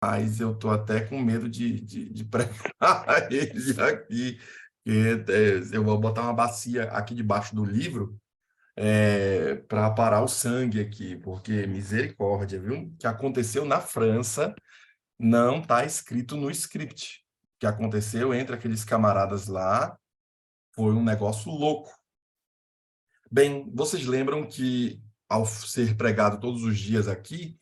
Mas eu estou até com medo de pregar ele aqui. Eu vou botar uma bacia aqui debaixo do livro para parar o sangue aqui, porque misericórdia, viu? O que aconteceu na França não está escrito no script. O que aconteceu entre aqueles camaradas lá foi um negócio louco. Bem, vocês lembram que, ao ser pregado todos os dias aqui,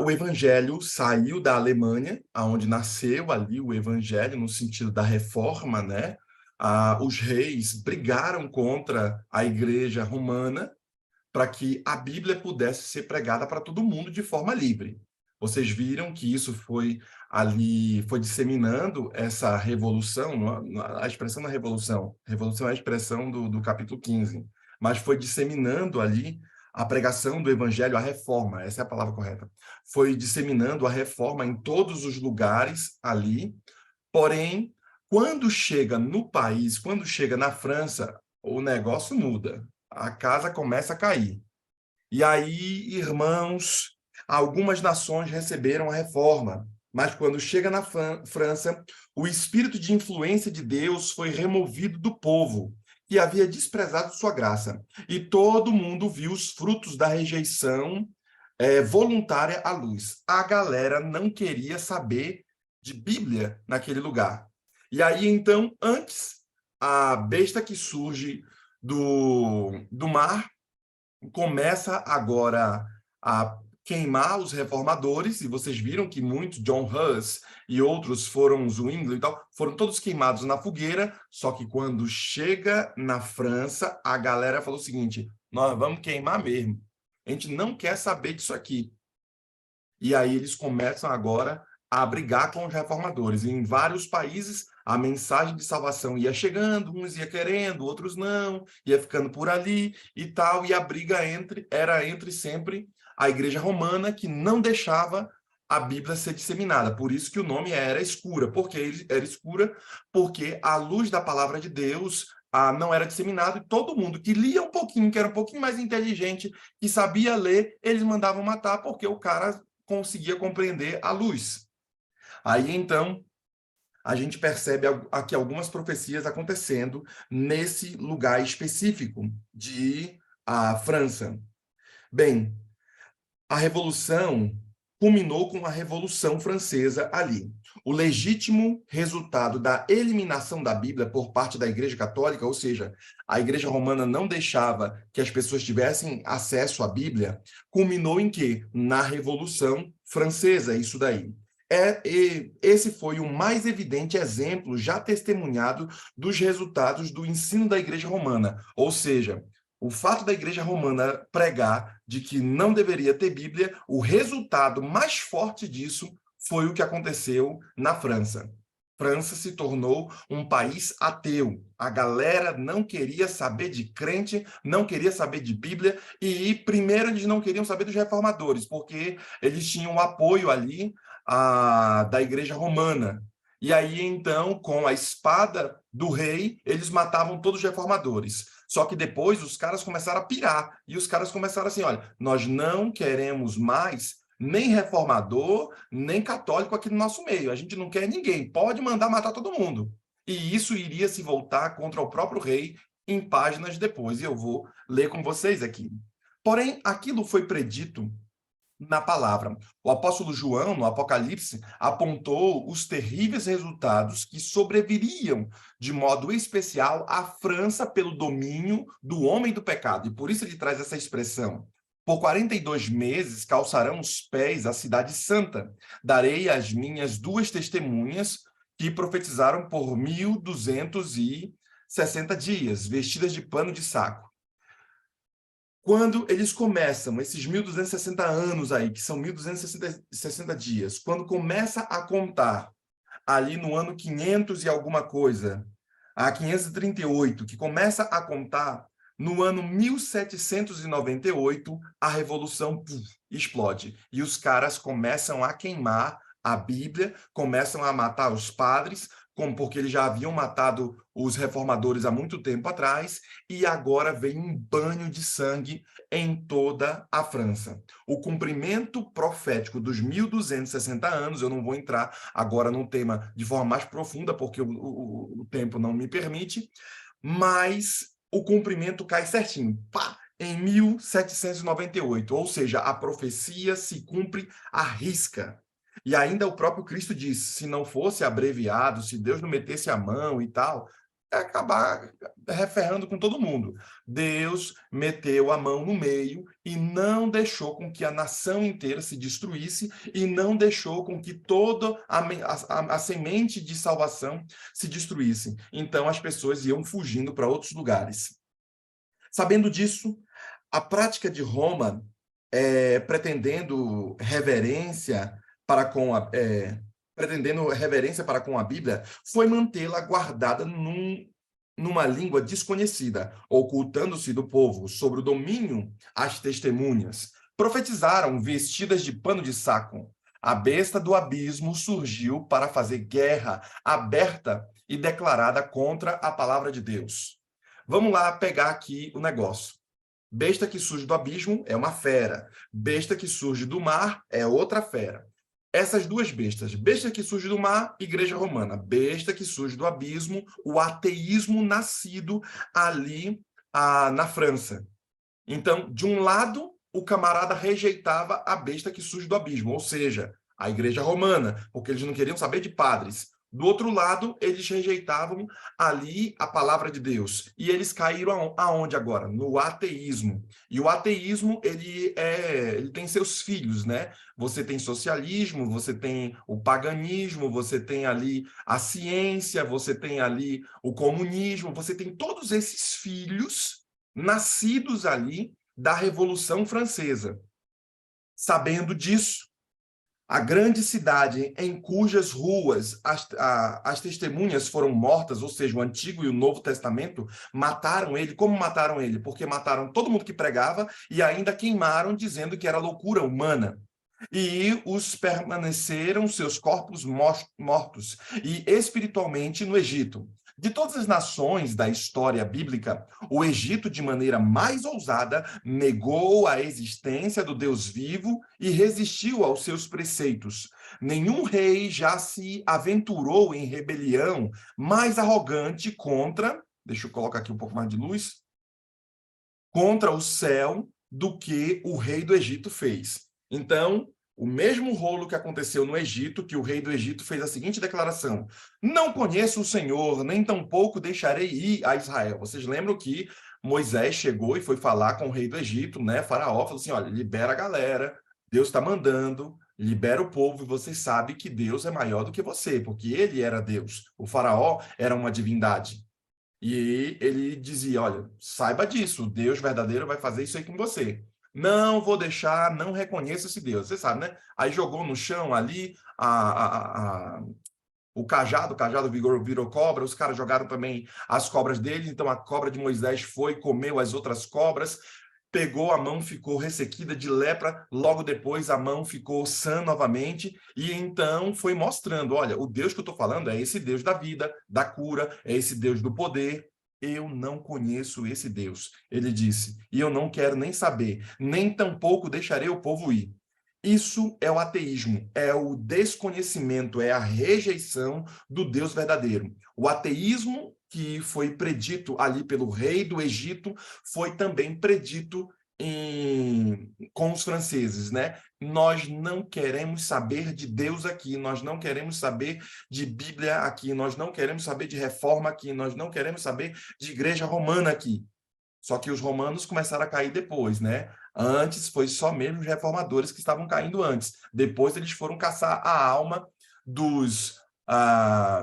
o evangelho saiu da Alemanha, aonde nasceu ali o evangelho, no sentido da reforma, né? Os reis brigaram contra a igreja romana para que a Bíblia pudesse ser pregada para todo mundo de forma livre. Vocês viram que isso foi ali, foi disseminando essa revolução, a expressão da revolução, revolução é a expressão do capítulo 15, mas foi disseminando ali a pregação do evangelho, a reforma, essa é a palavra correta, foi disseminando a reforma em todos os lugares ali, porém, quando chega no país, quando chega na França, o negócio muda, a casa começa a cair. E aí, irmãos, algumas nações receberam a reforma, mas quando chega na França, o espírito de influência de Deus foi removido do povo, que havia desprezado sua graça. E todo mundo viu os frutos da rejeição voluntária à luz. A galera não queria saber de Bíblia naquele lugar. E aí, então, antes, a besta que surge do mar começa agora a queimar os reformadores, e vocês viram que muitos, John Hus e outros foram, Zwingli e tal, foram todos queimados na fogueira, só que quando chega na França, a galera falou o seguinte, nós vamos queimar mesmo, a gente não quer saber disso aqui. E aí eles começam agora a brigar com os reformadores. E em vários países, a mensagem de salvação ia chegando, uns ia querendo, outros não, ia ficando por ali e tal, e a briga era entre sempre a Igreja Romana, que não deixava a Bíblia ser disseminada. Por isso que o nome era escura. Por que era escura? Porque a luz da palavra de Deus não era disseminado, e todo mundo que lia um pouquinho, que era um pouquinho mais inteligente, que sabia ler, eles mandavam matar, porque o cara conseguia compreender a luz. Aí, então, a gente percebe aqui algumas profecias acontecendo nesse lugar específico de França. Bem, a Revolução culminou com a Revolução Francesa ali. O legítimo resultado da eliminação da Bíblia por parte da Igreja Católica, ou seja, a Igreja Romana não deixava que as pessoas tivessem acesso à Bíblia, culminou em quê? Na Revolução Francesa, isso daí. Esse foi o mais evidente exemplo já testemunhado dos resultados do ensino da Igreja Romana, ou seja, o fato da Igreja Romana pregar de que não deveria ter Bíblia, o resultado mais forte disso foi o que aconteceu na França. França se tornou um país ateu. A galera não queria saber de crente, não queria saber de Bíblia, e primeiro eles não queriam saber dos reformadores, porque eles tinham o apoio ali da Igreja Romana. E aí, então, com a espada do rei, eles matavam todos os reformadores. Só que depois os caras começaram a pirar, e os caras começaram assim, olha, nós não queremos mais nem reformador, nem católico aqui no nosso meio, a gente não quer ninguém, pode mandar matar todo mundo. E isso iria se voltar contra o próprio rei em páginas depois, e eu vou ler com vocês aqui. Porém, aquilo foi predito na palavra. O apóstolo João, no Apocalipse, apontou os terríveis resultados que sobreviriam de modo especial à França pelo domínio do homem do pecado. E por isso ele traz essa expressão. Por 42 meses calçarão os pés a cidade santa. Darei às minhas duas testemunhas que profetizaram por 1260 dias, vestidas de pano de saco. Quando eles começam, esses 1260 anos aí, que são 1260 dias, quando começa a contar ali no ano 500 e alguma coisa, a 538, que começa a contar no ano 1798, a Revolução explode. E os caras começam a queimar a Bíblia, começam a matar os padres, como porque eles já haviam matado os reformadores há muito tempo atrás, e agora vem um banho de sangue em toda a França. O cumprimento profético dos 1260 anos, eu não vou entrar agora no tema de forma mais profunda, porque o tempo não me permite, mas o cumprimento cai certinho, pá, em 1798, ou seja, a profecia se cumpre à risca. E ainda o próprio Cristo disse, se não fosse abreviado, se Deus não metesse a mão e tal, ia acabar referrando com todo mundo. Deus meteu a mão no meio e não deixou com que a nação inteira se destruísse e não deixou com que toda a semente de salvação se destruísse. Então as pessoas iam fugindo para outros lugares. Sabendo disso, a prática de Roma, pretendendo reverência para com a Bíblia, foi mantê-la guardada numa língua desconhecida, ocultando-se do povo sobre o domínio as testemunhas. Profetizaram vestidas de pano de saco. A besta do abismo surgiu para fazer guerra aberta e declarada contra a palavra de Deus. Vamos lá pegar aqui o negócio. Besta que surge do abismo é uma fera. Besta que surge do mar é outra fera. Essas duas bestas, besta que surge do mar, Igreja Romana, besta que surge do abismo, o ateísmo nascido ali na França. Então, de um lado, o camarada rejeitava a besta que surge do abismo, ou seja, a Igreja Romana, porque eles não queriam saber de padres. Do outro lado, eles rejeitavam ali a palavra de Deus. E eles caíram aonde agora? No ateísmo. E o ateísmo, ele tem seus filhos, né? Você tem socialismo, você tem o paganismo, você tem ali a ciência, você tem ali o comunismo, você tem todos esses filhos nascidos ali da Revolução Francesa. Sabendo disso, a grande cidade em cujas ruas as testemunhas foram mortas, ou seja, o Antigo e o Novo Testamento, mataram ele. Como mataram ele? Porque mataram todo mundo que pregava e ainda queimaram, dizendo que era loucura humana. E os permaneceram seus corpos mortos e espiritualmente no Egito. De todas as nações da história bíblica, o Egito, de maneira mais ousada, negou a existência do Deus vivo e resistiu aos seus preceitos. Nenhum rei já se aventurou em rebelião mais arrogante deixa eu colocar aqui um pouco mais de luz, contra o céu do que o rei do Egito fez. Então, o mesmo rolo que aconteceu no Egito, que o rei do Egito fez a seguinte declaração: não conheço o Senhor, nem tampouco deixarei ir a Israel. Vocês lembram que Moisés chegou e foi falar com o rei do Egito, né? Faraó falou assim: olha, libera a galera, Deus está mandando, libera o povo, e você sabe que Deus é maior do que você, porque ele era Deus. O Faraó era uma divindade. E ele dizia, olha, saiba disso, o Deus verdadeiro vai fazer isso aí com você. Não vou deixar, não reconheço esse Deus. Você sabe, né? Aí jogou no chão ali o cajado virou cobra, os caras jogaram também as cobras deles, então a cobra de Moisés foi, comeu as outras cobras, pegou a mão, ficou ressequida de lepra, logo depois a mão ficou sã novamente, e então foi mostrando, olha, o Deus que eu estou falando é esse Deus da vida, da cura, é esse Deus do poder. Eu não conheço esse Deus, ele disse, e eu não quero nem saber, nem tampouco deixarei o povo ir. Isso é o ateísmo, é o desconhecimento, é a rejeição do Deus verdadeiro. O ateísmo que foi predito ali pelo rei do Egito foi também predito com os franceses, né? Nós não queremos saber de Deus aqui, nós não queremos saber de Bíblia aqui, nós não queremos saber de reforma aqui, nós não queremos saber de igreja romana aqui. Só que os romanos começaram a cair depois, né? Antes foi só mesmo os reformadores que estavam caindo antes. Depois eles foram caçar a alma dos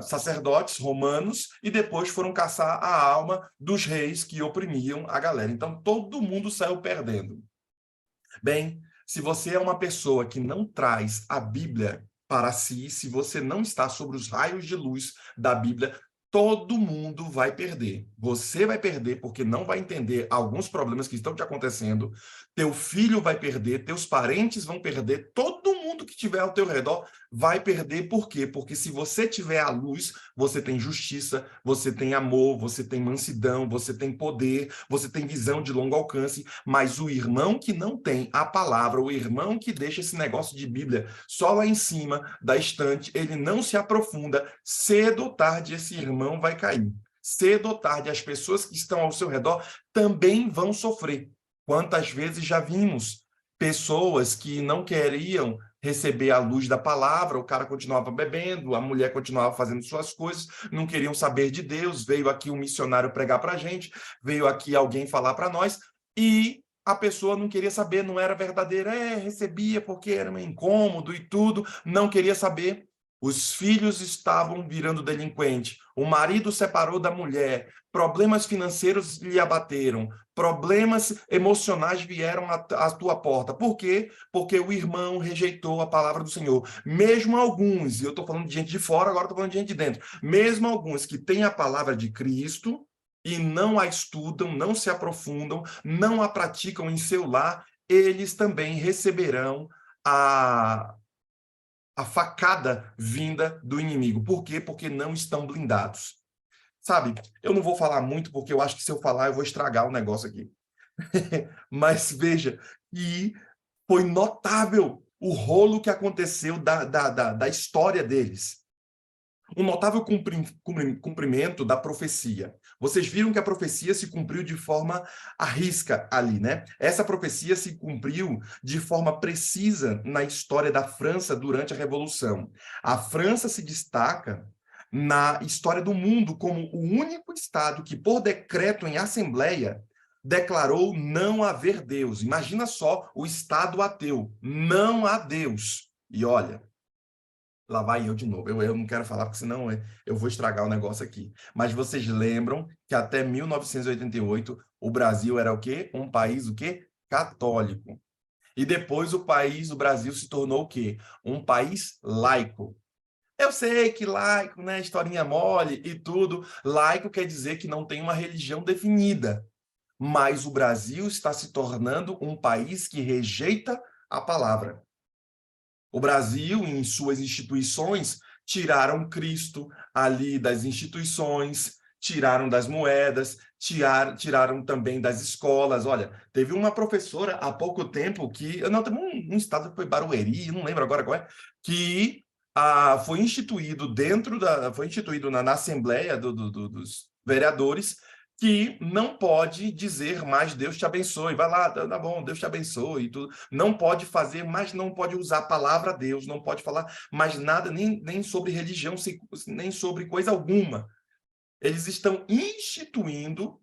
sacerdotes romanos e depois foram caçar a alma dos reis que oprimiam a galera. Então todo mundo saiu perdendo. Bem, se você é uma pessoa que não traz a Bíblia para si, se você não está sobre os raios de luz da Bíblia, todo mundo vai perder. Você vai perder porque não vai entender alguns problemas que estão te acontecendo, teu filho vai perder, teus parentes vão perder, todo mundo que tiver ao teu redor vai perder. Por quê? Porque se você tiver a luz, você tem justiça, você tem amor, você tem mansidão, você tem poder, você tem visão de longo alcance, mas o irmão que não tem a palavra, o irmão que deixa esse negócio de Bíblia só lá em cima da estante, ele não se aprofunda, cedo ou tarde esse irmão vai cair. Cedo ou tarde as pessoas que estão ao seu redor também vão sofrer. Quantas vezes já vimos pessoas que não queriam receber a luz da palavra, o cara continuava bebendo, a mulher continuava fazendo suas coisas, não queriam saber de Deus, veio aqui um missionário pregar para a gente, veio aqui alguém falar para nós, e a pessoa não queria saber, não era verdadeira, recebia porque era meio incômodo e tudo, não queria saber. Os filhos estavam virando delinquente, o marido separou da mulher, problemas financeiros lhe abateram, problemas emocionais vieram à tua porta. Por quê? Porque o irmão rejeitou a palavra do Senhor. Mesmo alguns, e eu estou falando de gente de fora, agora estou falando de gente de dentro, mesmo alguns que têm a palavra de Cristo e não a estudam, não se aprofundam, não a praticam em seu lar, eles também receberão a facada vinda do inimigo. Por quê? Porque não estão blindados. Sabe, eu não vou falar muito, porque eu acho que se eu falar, eu vou estragar o negócio aqui. Mas veja, e foi notável o rolo que aconteceu da história deles. Um notável cumprimento da profecia. Vocês viram que a profecia se cumpriu de forma à risca ali, né? Essa profecia se cumpriu de forma precisa na história da França durante a Revolução. A França se destaca na história do mundo como o único estado que, por decreto em assembleia, declarou não haver Deus. Imagina só o estado ateu, não há Deus. E olha, lá vai eu de novo. Eu não quero falar, porque senão eu vou estragar o negócio aqui. Mas vocês lembram que até 1988 o Brasil era o quê? Um país o quê? Católico. E depois o Brasil se tornou o quê? Um país laico. Eu sei que laico, né? Historinha mole e tudo. Laico quer dizer que não tem uma religião definida. Mas o Brasil está se tornando um país que rejeita a palavra. O Brasil, em suas instituições, tiraram Cristo ali das instituições, tiraram das moedas, tiraram também das escolas. Olha, teve uma professora há pouco tempo que, não, teve um estado que foi Barueri, não lembro agora qual é, que foi instituído na Assembleia dos Vereadores, que não pode dizer mais Deus te abençoe, vai lá, tá bom, Deus te abençoe e tudo. Não pode fazer, mas não pode usar a palavra Deus, não pode falar mais nada, nem sobre religião, nem sobre coisa alguma. Eles estão instituindo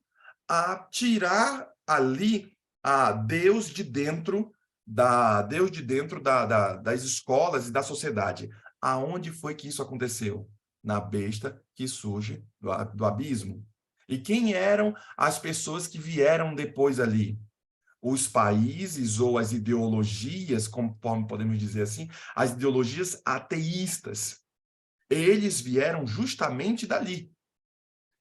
a tirar ali a Deus de dentro das escolas e da sociedade. Aonde foi que isso aconteceu? Na besta que surge do abismo. E quem eram as pessoas que vieram depois ali? Os países ou as ideologias, conforme podemos dizer assim, as ideologias ateístas. Eles vieram justamente dali.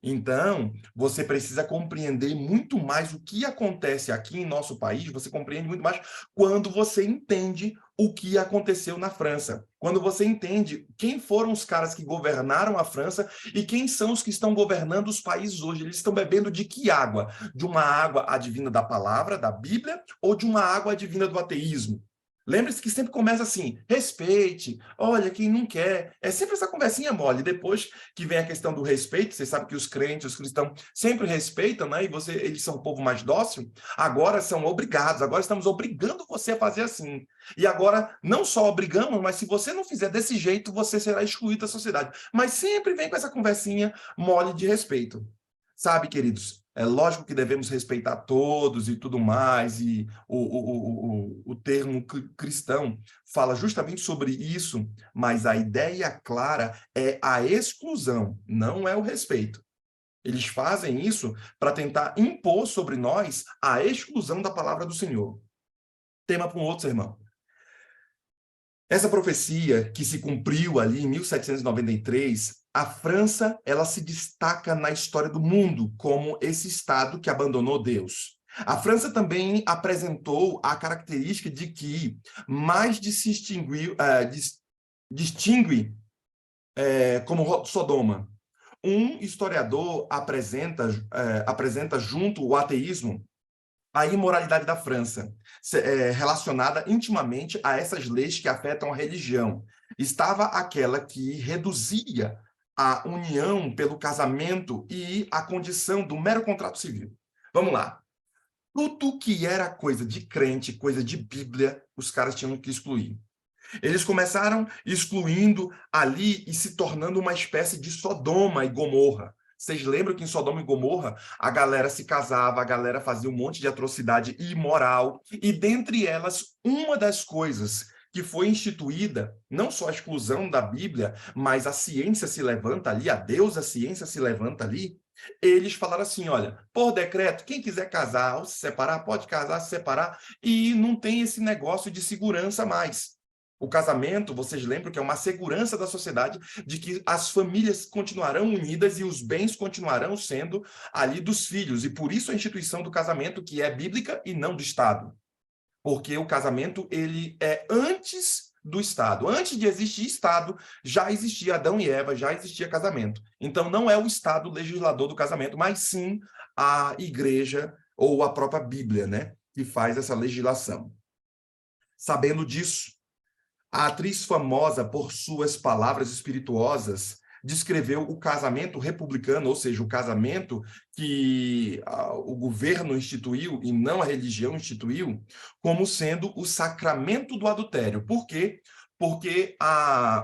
Então, você precisa compreender muito mais o que acontece aqui em nosso país, você compreende muito mais quando você entende o que aconteceu na França. Quando você entende quem foram os caras que governaram a França e quem são os que estão governando os países hoje. Eles estão bebendo de que água? De uma água advinda da palavra, da Bíblia, ou de uma água advinda do ateísmo? Lembre-se que sempre começa assim, respeite, olha, quem não quer. É sempre essa conversinha mole. Depois que vem a questão do respeito, você sabe que os crentes, os cristãos sempre respeitam, né? E eles são um povo mais dócil. Agora são obrigados, agora estamos obrigando você a fazer assim. E agora, não só obrigamos, mas se você não fizer desse jeito, você será excluído da sociedade. Mas sempre vem com essa conversinha mole de respeito. Sabe, queridos? É lógico que devemos respeitar todos e tudo mais, e o termo cristão fala justamente sobre isso, mas a ideia clara é a exclusão, não é o respeito. Eles fazem isso para tentar impor sobre nós a exclusão da palavra do Senhor. Tema para um outro sermão. Essa profecia que se cumpriu ali em 1793, a França ela se destaca na história do mundo como esse estado que abandonou Deus. A França também apresentou a característica de que mais distingue como Sodoma. Um historiador apresenta junto o ateísmo a imoralidade da França, relacionada intimamente a essas leis que afetam a religião. Estava aquela que reduzia a união pelo casamento e a condição do mero contrato civil. Vamos lá. Tudo que era coisa de crente, coisa de Bíblia, os caras tinham que excluir. Eles começaram excluindo ali e se tornando uma espécie de Sodoma e Gomorra. Vocês lembram que em Sodoma e Gomorra a galera se casava, a galera fazia um monte de atrocidade imoral, e dentre elas, uma das coisas que foi instituída, não só a exclusão da Bíblia, mas a ciência se levanta ali, a deusa ciência se levanta ali, eles falaram assim, olha, por decreto, quem quiser casar ou se separar, pode casar, se separar, e não tem esse negócio de segurança mais. O casamento, vocês lembram que é uma segurança da sociedade de que as famílias continuarão unidas e os bens continuarão sendo ali dos filhos. E por isso a instituição do casamento, que é bíblica e não do Estado. Porque o casamento, ele é antes do Estado. Antes de existir Estado, já existia Adão e Eva, já existia casamento. Então, não é o Estado legislador do casamento, mas sim a igreja ou a própria Bíblia, né, que faz essa legislação. Sabendo disso, a atriz famosa por suas palavras espirituosas descreveu o casamento republicano, ou seja, o casamento que o governo instituiu e não a religião instituiu, como sendo o sacramento do adultério. Por quê? Porque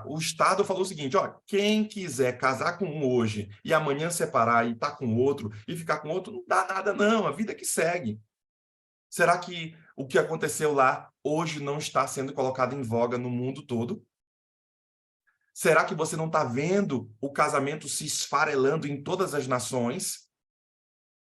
o Estado falou o seguinte, ó, quem quiser casar com um hoje e amanhã separar e estar com outro e ficar com outro, não dá nada não, a vida que segue. Será que o que aconteceu lá hoje não está sendo colocado em voga no mundo todo? Será que você não está vendo o casamento se esfarelando em todas as nações?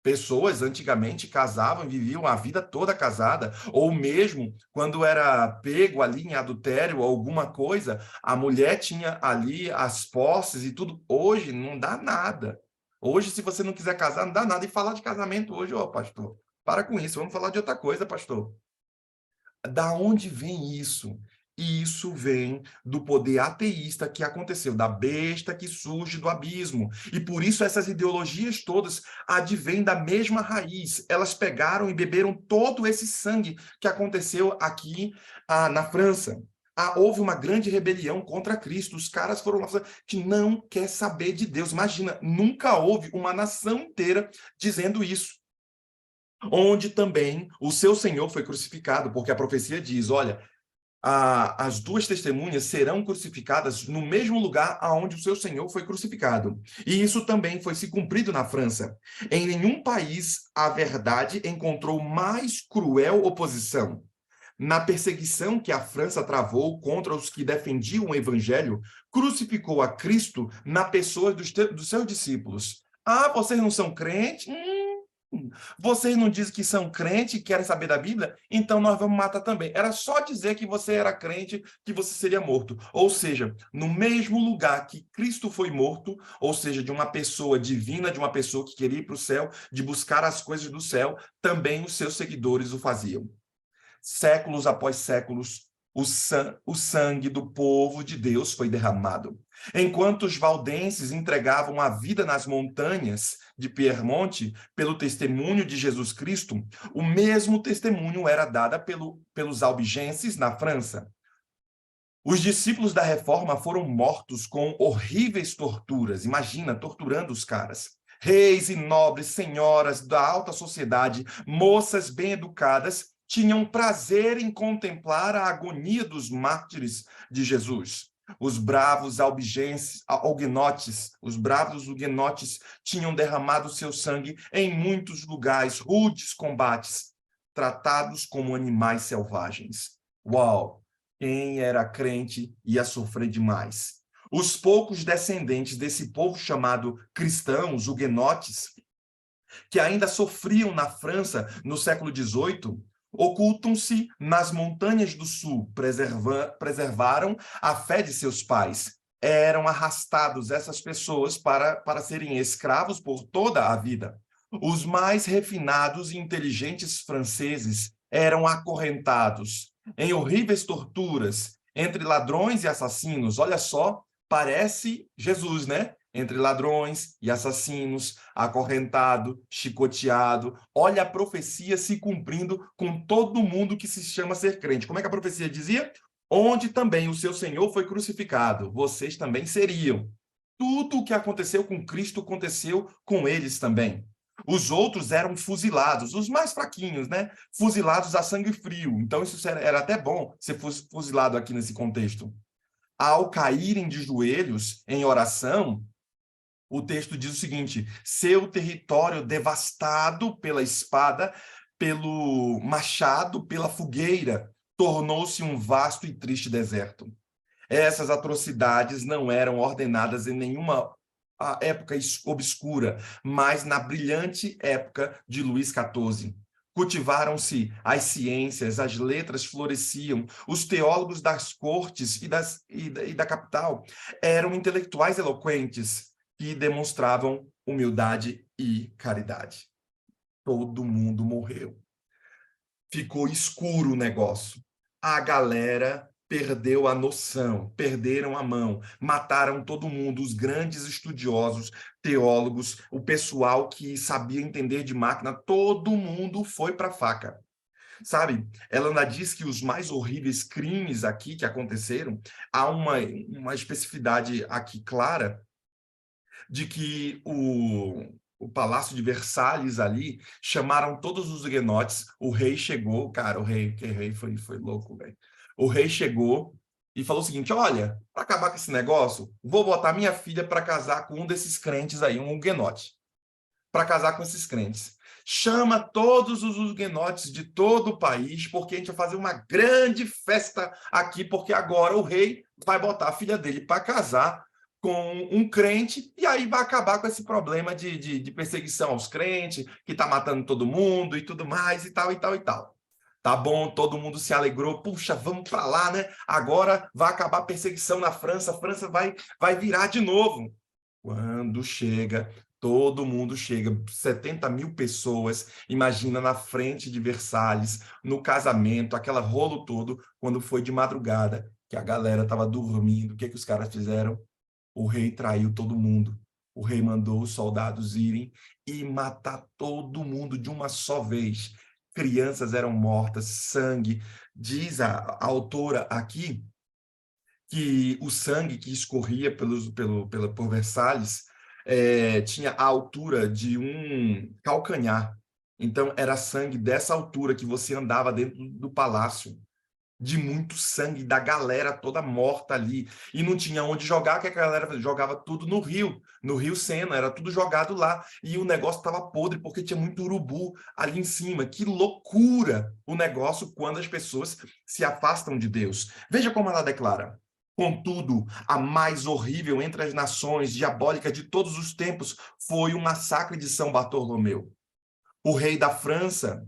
Pessoas antigamente casavam e viviam a vida toda casada, ou mesmo quando era pego ali em adultério ou alguma coisa, a mulher tinha ali as posses e tudo. Hoje não dá nada. Hoje, se você não quiser casar, não dá nada. E falar de casamento hoje, ó, pastor, para com isso, vamos falar de outra coisa, pastor. Da onde vem isso? Isso vem do poder ateísta que aconteceu, da besta que surge do abismo. E por isso essas ideologias todas advêm da mesma raiz. Elas pegaram e beberam todo esse sangue que aconteceu aqui na França. Houve uma grande rebelião contra Cristo. Os caras foram lá que não quer saber de Deus. Imagina, nunca houve uma nação inteira dizendo isso, onde também o seu Senhor foi crucificado, porque a profecia diz, olha, as duas testemunhas serão crucificadas no mesmo lugar aonde o seu Senhor foi crucificado. E isso também foi se cumprido na França. Em nenhum país a verdade encontrou mais cruel oposição. Na perseguição que a França travou contra os que defendiam o evangelho, crucificou a Cristo na pessoa dos seus discípulos. Ah, vocês não são crentes? Vocês não dizem que são crentes e querem saber da Bíblia? Então nós vamos matar também. Era só dizer que você era crente que você seria morto. Ou seja, no mesmo lugar que Cristo foi morto, ou seja, de uma pessoa divina, de uma pessoa que queria ir para o céu, de buscar as coisas do céu, também os seus seguidores o faziam. Séculos após séculos, o sangue do povo de Deus foi derramado. Enquanto os valdenses entregavam a vida nas montanhas de Piemonte pelo testemunho de Jesus Cristo, o mesmo testemunho era dado pelos albigenses na França. Os discípulos da Reforma foram mortos com horríveis torturas. Imagina, torturando os caras. Reis e nobres, senhoras da alta sociedade, moças bem educadas, tinham prazer em contemplar a agonia dos mártires de Jesus. Os bravos huguenotes tinham derramado seu sangue em muitos lugares, rudes combates, tratados como animais selvagens. Uau! Quem era crente ia sofrer demais. Os poucos descendentes desse povo chamado cristãos, huguenotes, que ainda sofriam na França no século XVIII, ocultam-se nas montanhas do sul, preservaram a fé de seus pais. Eram arrastados essas pessoas para serem escravos por toda a vida. Os mais refinados e inteligentes franceses eram acorrentados em horríveis torturas entre ladrões e assassinos. Olha só, parece Jesus, né? Entre ladrões e assassinos, acorrentado, chicoteado. Olha a profecia se cumprindo com todo mundo que se chama ser crente. Como é que a profecia dizia? Onde também o seu Senhor foi crucificado, vocês também seriam. Tudo o que aconteceu com Cristo aconteceu com eles também. Os outros eram fuzilados, os mais fraquinhos, né? Fuzilados a sangue frio. Então, isso era até bom ser fuzilado aqui nesse contexto. Ao caírem de joelhos em oração, o texto diz o seguinte: seu território devastado pela espada, pelo machado, pela fogueira, tornou-se um vasto e triste deserto. Essas atrocidades não eram ordenadas em nenhuma época obscura, mas na brilhante época de Luís XIV. Cultivaram-se as ciências, as letras floresciam, os teólogos das cortes e da capital eram intelectuais eloquentes que demonstravam humildade e caridade. Todo mundo morreu. Ficou escuro o negócio. A galera perdeu a noção, perderam a mão, mataram todo mundo, os grandes estudiosos, teólogos, o pessoal que sabia entender de máquina, todo mundo foi para a faca. Sabe, ela ainda diz que os mais horríveis crimes aqui que aconteceram, há uma especificidade aqui clara de que o Palácio de Versalhes ali, chamaram todos os huguenotes, o rei chegou, cara, que rei foi louco, velho. O rei chegou e falou o seguinte: olha, para acabar com esse negócio, vou botar minha filha para casar com um desses crentes aí, um huguenote, para casar com esses crentes. Chama todos os huguenotes de todo o país, porque a gente vai fazer uma grande festa aqui, porque agora o rei vai botar a filha dele para casar com um crente, e aí vai acabar com esse problema de perseguição aos crentes, que está matando todo mundo e tudo mais, e tal, e tal, e tal. Tá bom, todo mundo se alegrou, puxa, vamos para lá, né? Agora vai acabar a perseguição na França, a França vai virar de novo. Quando chega, todo mundo chega, 70 mil pessoas, imagina na frente de Versalhes, no casamento, aquela rolo todo, quando foi de madrugada, que a galera estava dormindo, o que que os caras fizeram? O rei traiu todo mundo. O rei mandou os soldados irem e matar todo mundo de uma só vez. Crianças eram mortas, sangue. Diz a autora aqui que o sangue que escorria por Versalhes tinha a altura de um calcanhar. Então, era sangue dessa altura que você andava dentro do palácio, de muito sangue, da galera toda morta ali. E não tinha onde jogar, que a galera jogava tudo no Rio Sena, era tudo jogado lá. E o negócio estava podre, porque tinha muito urubu ali em cima. Que loucura o negócio quando as pessoas se afastam de Deus. Veja como ela declara: contudo, a mais horrível entre as nações, diabólica de todos os tempos, foi o massacre de São Bartolomeu. O rei da França,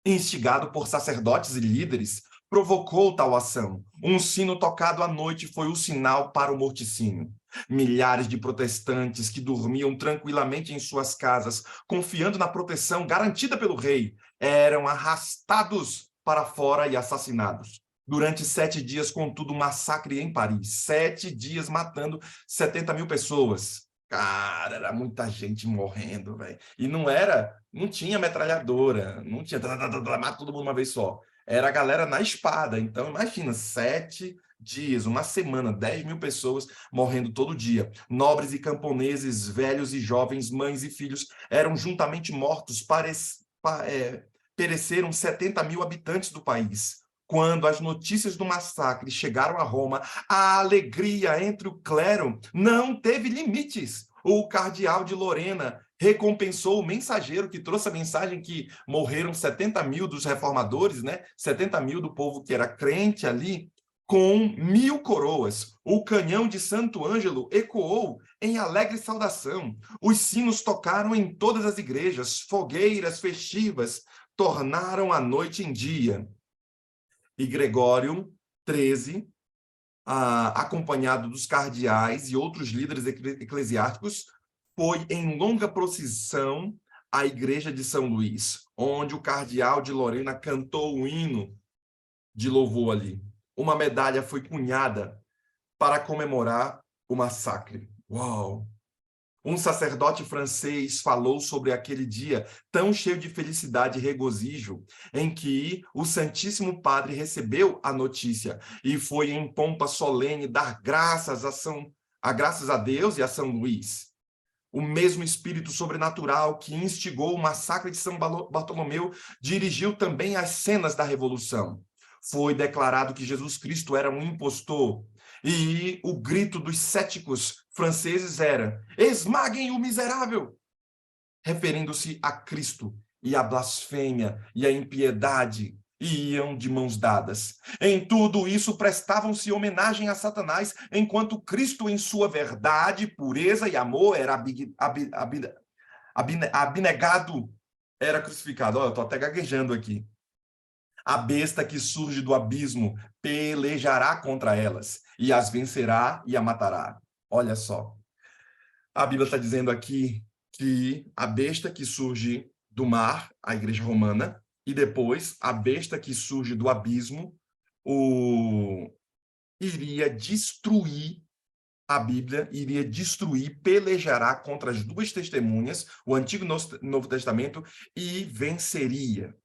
instigado por sacerdotes e líderes, provocou tal ação. Um sino tocado à noite foi o sinal para o morticínio. Milhares de protestantes que dormiam tranquilamente em suas casas, confiando na proteção garantida pelo rei, eram arrastados para fora e assassinados. Durante 7 dias, contudo, um massacre em Paris. 7 dias matando 70 mil pessoas. Cara, era muita gente morrendo, velho. E não tinha metralhadora, não tinha mata todo mundo uma vez só. Era a galera na espada. Então, imagina, 7 dias, uma semana, 10 mil pessoas morrendo todo dia. Nobres e camponeses, velhos e jovens, mães e filhos eram juntamente mortos. Pereceram 70 mil habitantes do país. Quando as notícias do massacre chegaram a Roma, a alegria entre o clero não teve limites. O cardeal de Lorena recompensou o mensageiro que trouxe a mensagem que morreram 70 mil dos reformadores, né? 70 mil do povo que era crente ali, com 1.000 coroas. O canhão de Santo Ângelo ecoou em alegre saudação. Os sinos tocaram em todas as igrejas, fogueiras festivas tornaram a noite em dia. E Gregório XIII, acompanhado dos cardeais e outros líderes eclesiásticos, foi em longa procissão a igreja de São Luís, onde o cardeal de Lorena cantou o hino de louvor ali. Uma medalha foi cunhada para comemorar o massacre. Uau! Um sacerdote francês falou sobre aquele dia tão cheio de felicidade e regozijo, em que o Santíssimo Padre recebeu a notícia e foi em pompa solene dar graças a Deus e a São Luís. O mesmo espírito sobrenatural que instigou o massacre de São Bartolomeu dirigiu também as cenas da Revolução. Foi declarado que Jesus Cristo era um impostor, e o grito dos céticos franceses era: esmaguem o miserável! Referindo-se a Cristo, e a blasfêmia e a impiedade iam de mãos dadas. Em tudo isso prestavam-se homenagem a Satanás, enquanto Cristo, em sua verdade, pureza e amor, era abnegado, era crucificado. Olha, eu estou até gaguejando aqui. A besta que surge do abismo pelejará contra elas, e as vencerá e a matará. Olha só. A Bíblia está dizendo aqui que a besta que surge do mar, a igreja romana, e depois a besta que surge do abismo, iria destruir a Bíblia, iria destruir, pelejará contra as duas testemunhas, o Antigo e Novo Testamento, e venceria.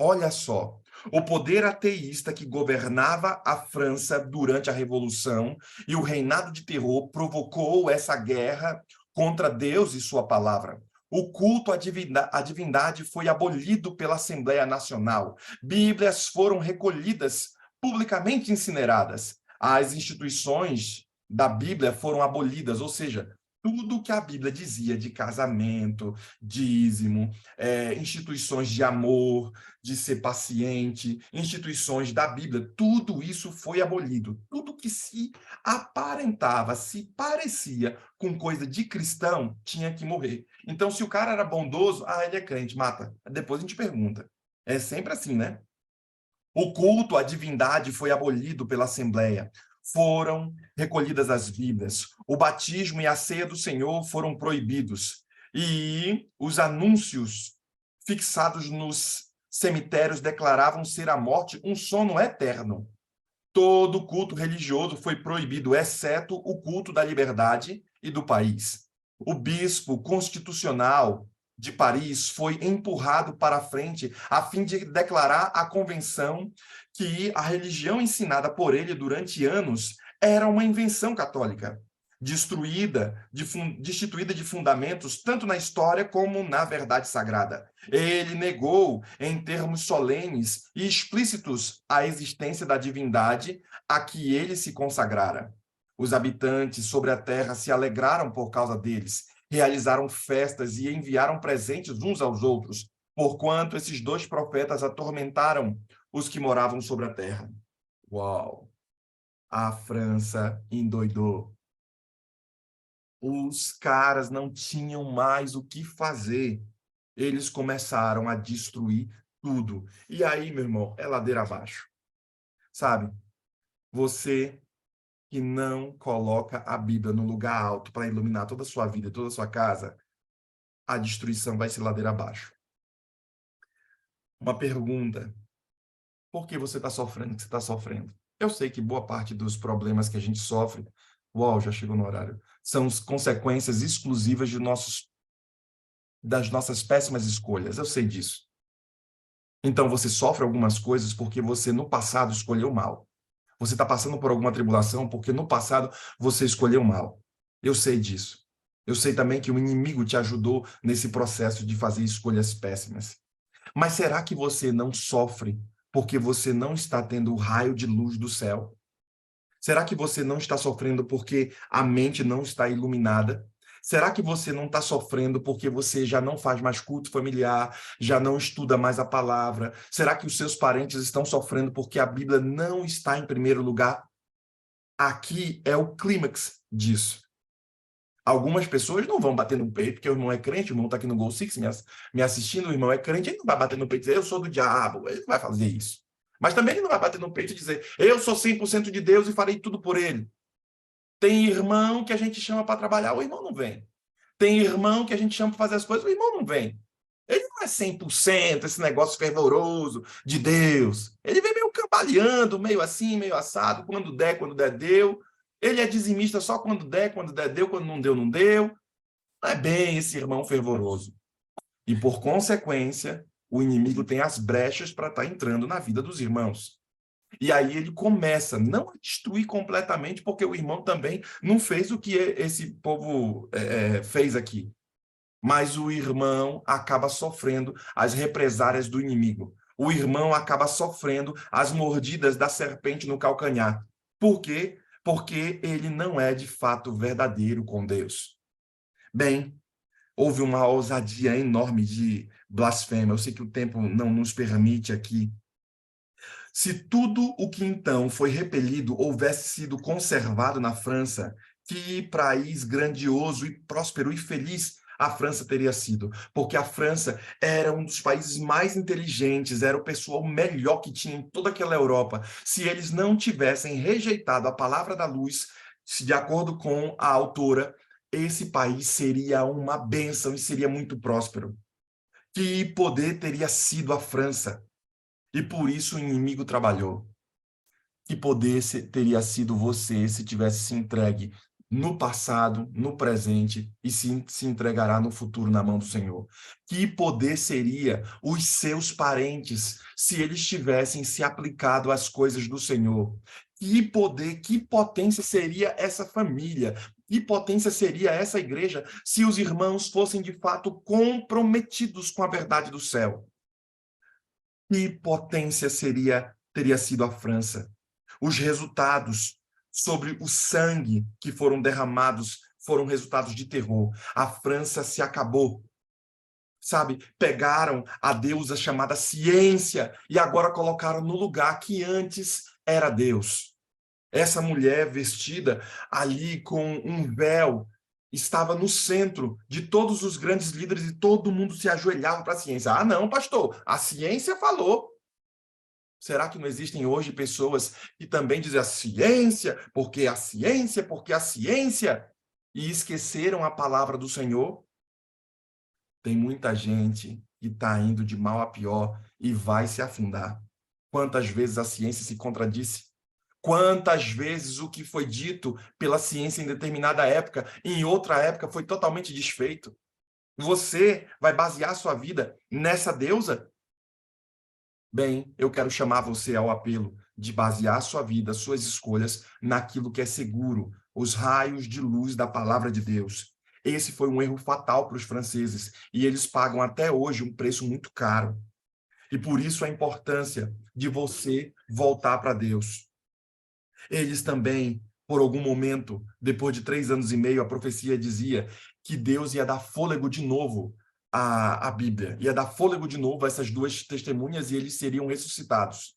Olha só, o poder ateísta que governava a França durante a Revolução e o reinado de terror provocou essa guerra contra Deus e sua palavra. O culto à divindade foi abolido pela Assembleia Nacional. Bíblias foram recolhidas, publicamente incineradas. As instituições da Bíblia foram abolidas, ou seja, tudo que a Bíblia dizia de casamento, dízimo, instituições de amor, de ser paciente, instituições da Bíblia, tudo isso foi abolido. Tudo que se aparentava, se parecia com coisa de cristão, tinha que morrer. Então, se o cara era bondoso, ele é crente, mata. Depois a gente pergunta. É sempre assim, né? O culto à divindade foi abolido pela Assembleia. Foram recolhidas as Bíblias. O batismo e a ceia do Senhor foram proibidos. E os anúncios fixados nos cemitérios declaravam ser a morte um sono eterno. Todo culto religioso foi proibido, exceto o culto da liberdade e do país. O bispo constitucional de Paris foi empurrado para a frente a fim de declarar à convenção que a religião ensinada por ele durante anos era uma invenção católica, destituída de fundamentos tanto na história como na verdade sagrada. Ele negou, em termos solenes e explícitos, a existência da divindade a que ele se consagrara. Os habitantes sobre a terra se alegraram por causa deles, realizaram festas e enviaram presentes uns aos outros, porquanto esses dois profetas atormentaram os que moravam sobre a terra. Uau! A França endoidou. Os caras não tinham mais o que fazer. Eles começaram a destruir tudo. E aí, meu irmão, é ladeira abaixo. Sabe? Você que não coloca a Bíblia no lugar alto para iluminar toda a sua vida, toda a sua casa, a destruição vai ser ladeira abaixo. Uma pergunta: por que você está sofrendo o que você está sofrendo? Eu sei que boa parte dos problemas que a gente sofre, uau, já chegou no horário, são consequências exclusivas das nossas péssimas escolhas. Eu sei disso. Então, você sofre algumas coisas porque você, no passado, escolheu mal. Você está passando por alguma tribulação porque, no passado, você escolheu mal. Eu sei disso. Eu sei também que o inimigo te ajudou nesse processo de fazer escolhas péssimas. Mas será que você não sofre porque você não está tendo o raio de luz do céu? Será que você não está sofrendo porque a mente não está iluminada? Será que você não está sofrendo porque você já não faz mais culto familiar, já não estuda mais a palavra? Será que os seus parentes estão sofrendo porque a Bíblia não está em primeiro lugar? Aqui é o clímax disso. Algumas pessoas não vão bater no peito, porque o irmão é crente, o irmão está aqui no Gol Six me assistindo, o irmão é crente, ele não vai bater no peito e dizer, eu sou do diabo, ele não vai fazer isso. Mas também ele não vai bater no peito e dizer, eu sou 100% de Deus e farei tudo por ele. Tem irmão que a gente chama para trabalhar, o irmão não vem. Tem irmão que a gente chama para fazer as coisas, o irmão não vem. Ele não é 100% esse negócio fervoroso de Deus. Ele vem meio cambaleando, meio assim, meio assado, quando der, deu. Ele é dizimista só quando der, deu, quando não deu, não deu. Não é bem esse irmão fervoroso. E, por consequência, o inimigo tem as brechas para estar entrando na vida dos irmãos. E aí ele começa não a destruir completamente, porque o irmão também não fez o que esse povo fez aqui. Mas o irmão acaba sofrendo as represárias do inimigo. O irmão acaba sofrendo as mordidas da serpente no calcanhar. Por quê? Porque ele não é de fato verdadeiro com Deus. Bem, houve uma ousadia enorme de blasfêmia. Eu sei que o tempo não nos permite aqui. Se tudo o que então foi repelido houvesse sido conservado na França, que país grandioso e próspero e feliz a França teria sido, porque a França era um dos países mais inteligentes, era o pessoal melhor que tinha em toda aquela Europa. Se eles não tivessem rejeitado a palavra da luz, de acordo com a autora, esse país seria uma bênção e seria muito próspero. Que poder teria sido a França? E por isso o inimigo trabalhou. Que poder teria sido você se tivesse se entregue no passado, no presente e se entregará no futuro na mão do Senhor? Que poder seria os seus parentes se eles tivessem se aplicado às coisas do Senhor? Que poder, que potência seria essa família? Que potência seria essa igreja se os irmãos fossem de fato comprometidos com a verdade do céu? Que potência teria sido a França? Os resultados sobre o sangue que foram derramados foram resultados de terror. A França se acabou. Sabe? Pegaram a deusa chamada ciência e agora colocaram no lugar que antes era Deus. Essa mulher vestida ali com um véu estava no centro de todos os grandes líderes e todo mundo se ajoelhava para a ciência. Ah, não, pastor, a ciência falou. Será que não existem hoje pessoas que também dizem a ciência, porque a ciência, porque a ciência, e esqueceram a palavra do Senhor? Tem muita gente que está indo de mal a pior e vai se afundar. Quantas vezes a ciência se contradisse? Quantas vezes o que foi dito pela ciência em determinada época, em outra época, foi totalmente desfeito? Você vai basear sua vida nessa deusa? Bem, eu quero chamar você ao apelo de basear sua vida, suas escolhas, naquilo que é seguro, os raios de luz da palavra de Deus. Esse foi um erro fatal para os franceses, e eles pagam até hoje um preço muito caro. E por isso a importância de você voltar para Deus. Eles também, por algum momento, depois de 3 anos e meio, a profecia dizia que Deus ia dar fôlego de novo à Bíblia, ia dar fôlego de novo a essas duas testemunhas e eles seriam ressuscitados.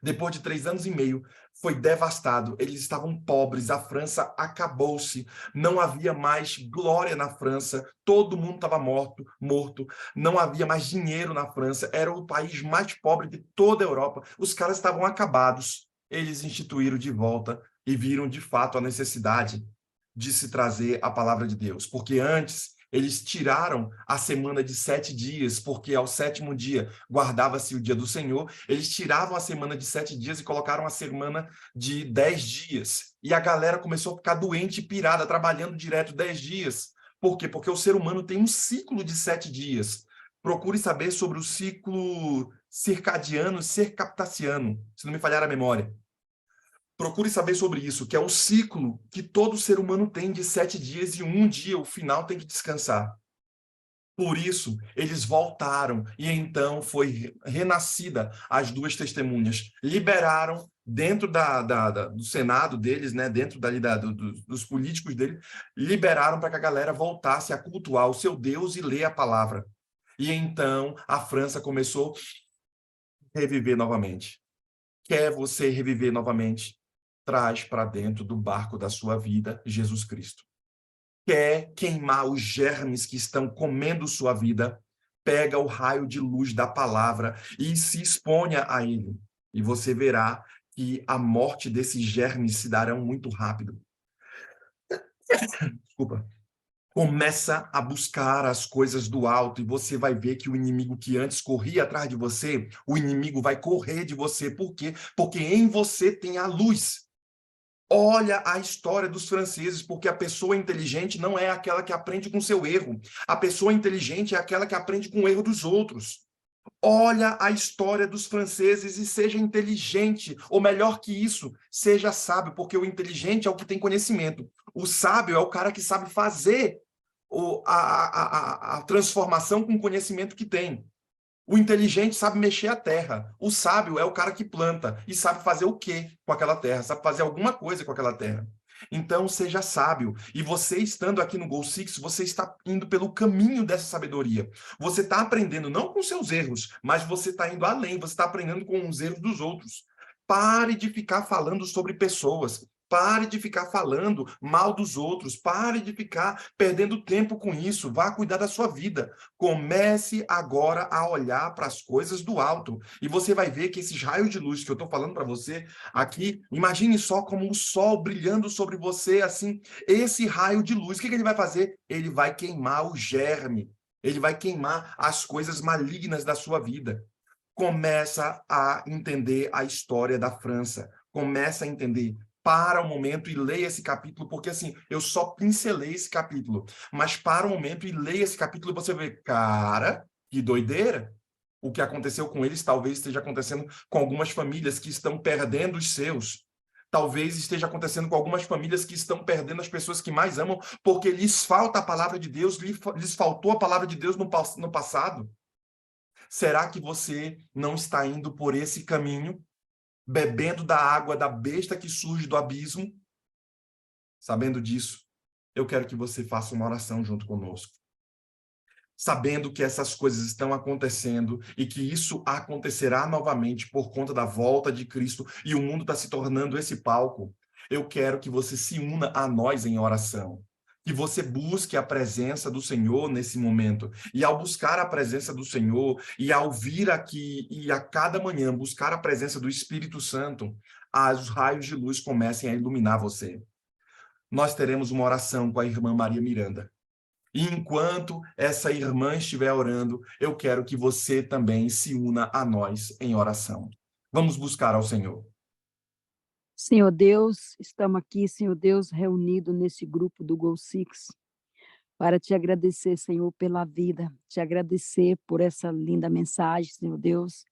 Depois de 3 anos e meio, foi devastado. Eles estavam pobres, a França acabou-se, não havia mais glória na França, todo mundo estava morto, não havia mais dinheiro na França, era o país mais pobre de toda a Europa, os caras estavam acabados. Eles instituíram de volta e viram de fato a necessidade de se trazer a palavra de Deus, porque antes eles tiraram a semana de 7 dias, porque ao sétimo dia guardava-se o dia do Senhor. Eles tiravam a semana de 7 dias e colocaram a semana de 10 dias. E a galera começou a ficar doente e pirada, trabalhando direto 10 dias. Por quê? Porque o ser humano tem um ciclo de 7 dias. Procure saber sobre o ciclo circadiano, circaptaciano, se não me falhar a memória. Procure saber sobre isso, que é o ciclo que todo ser humano tem de 7 dias e um dia, o final, tem que descansar. Por isso, eles voltaram e então foi renascida as duas testemunhas. Liberaram dentro do Senado deles, né, dentro dali dos políticos deles, liberaram para que a galera voltasse a cultuar o seu Deus e ler a palavra. E então a França começou a reviver novamente. Quer você reviver novamente? Traz para dentro do barco da sua vida Jesus Cristo. Quer queimar os germes que estão comendo sua vida? Pega o raio de luz da palavra e se exponha a ele. E você verá que a morte desses germes se darão muito rápido. Desculpa. Começa a buscar as coisas do alto e você vai ver que o inimigo que antes corria atrás de você, o inimigo vai correr de você. Por quê? Porque em você tem a luz. Olha a história dos franceses, porque a pessoa inteligente não é aquela que aprende com seu erro. A pessoa inteligente é aquela que aprende com o erro dos outros. Olha a história dos franceses e seja inteligente, ou melhor que isso, seja sábio, porque o inteligente é o que tem conhecimento. O sábio é o cara que sabe fazer a transformação com o conhecimento que tem. O inteligente sabe mexer a terra. O sábio é o cara que planta e sabe fazer o quê com aquela terra, sabe fazer alguma coisa com aquela terra. Então, seja sábio. E você estando aqui no Goal Six, você está indo pelo caminho dessa sabedoria. Você está aprendendo não com seus erros, mas você está indo além, você está aprendendo com os erros dos outros. Pare de ficar falando sobre pessoas. Pare de ficar falando mal dos outros. Pare de ficar perdendo tempo com isso. Vá cuidar da sua vida. Comece agora a olhar para as coisas do alto. E você vai ver que esses raios de luz que eu estou falando para você aqui, imagine só como o sol brilhando sobre você, assim, esse raio de luz. O que ele vai fazer? Ele vai queimar o germe. Ele vai queimar as coisas malignas da sua vida. Começa a entender a história da França. Começa a entender. Para o momento e leia esse capítulo, porque assim, eu só pincelei esse capítulo, mas para o momento e leia esse capítulo e você vê, cara, que doideira. O que aconteceu com eles talvez esteja acontecendo com algumas famílias que estão perdendo os seus. Talvez esteja acontecendo com algumas famílias que estão perdendo as pessoas que mais amam, porque lhes falta a palavra de Deus, lhes faltou a palavra de Deus no passado. Será que você não está indo por esse caminho, bebendo da água da besta que surge do abismo? Sabendo disso, eu quero que você faça uma oração junto conosco. Sabendo que essas coisas estão acontecendo e que isso acontecerá novamente por conta da volta de Cristo e o mundo está se tornando esse palco, eu quero que você se una a nós em oração. Que você busque a presença do Senhor nesse momento. E ao buscar a presença do Senhor, e ao vir aqui, e a cada manhã buscar a presença do Espírito Santo, os raios de luz comecem a iluminar você. Nós teremos uma oração com a irmã Maria Miranda. E enquanto essa irmã estiver orando, eu quero que você também se una a nós em oração. Vamos buscar ao Senhor. Senhor Deus, estamos aqui, Senhor Deus, reunido nesse grupo do Goal Six, para te agradecer, Senhor, pela vida, te agradecer por essa linda mensagem, Senhor Deus.